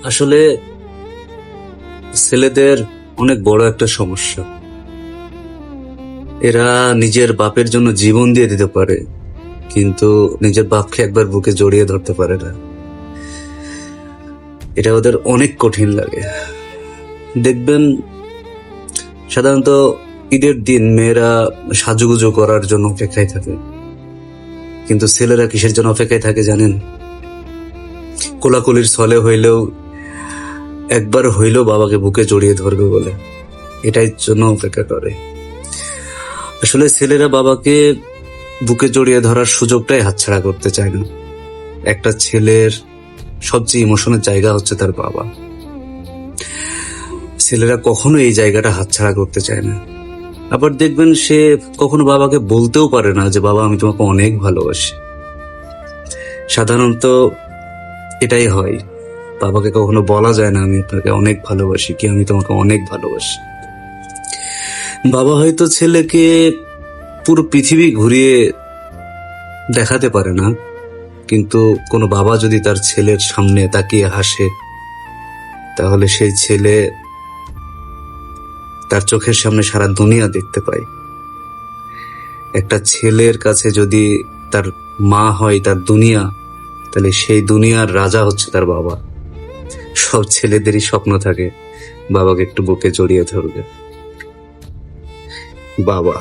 আসলে ছেলেদের অনেক বড় একটা সমস্যা। এরা নিজের বাপের জন্য জীবন দিয়ে দিতে পারে, কিন্তু নিজের বাপকে একবার বুকে জড়িয়ে ধরতে পারে না। এটা ওদের অনেক কঠিন লাগে। দেখবেন সাধারণত ঈদের দিন মেয়েরা সাজুগুজু করার জন্য অপেক্ষায় থাকে, কিন্তু ছেলেরা কিসের জন্য অপেক্ষায় থাকে জানেন? কোলাকুলির ছলে হইলেও একবার হইলেও বাবাকে বুকে জড়িয়ে ধরবে বলে, এটাই জন্য অপেক্ষা করে। আসলে ছেলেরা বাবাকে বুকে জড়িয়ে ধরার সুযোগটাই হাতছাড়া করতে চায় না। একটা ছেলের সবচেয়ে ইমোশনের জায়গা হচ্ছে তার বাবা। ছেলেরা কখনো এই জায়গাটা হাতছাড়া করতে চায় না। আবার দেখবেন সে কখনো বাবাকে বলতেও পারে না যে বাবা আমি তোমাকে অনেক ভালোবাসি। সাধারণত এটাই হয়, বাবাকে কখনো বলা যায় না আমি আপনাকে অনেক ভালোবাসি, কি আমি তোমাকে অনেক ভালোবাসি। বাবা হয়তো ছেলেকে পুরো পৃথিবী ঘুরিয়ে দেখাতে পারে না, কিন্তু কোনো বাবা যদি তার ছেলের সামনে তাকিয়ে হাসে, তাহলে সেই ছেলে তার চোখের সামনে সারা দুনিয়া দেখতে পায়। একটা ছেলের কাছে যদি তার মা হয় তার দুনিয়া, তাহলে সেই দুনিয়ার রাজা হচ্ছে তার বাবা। সব ছেলেদেরই স্বপ্ন থাকে বাবাকে একটু বুকে জড়িয়ে ধরবে। বাবা।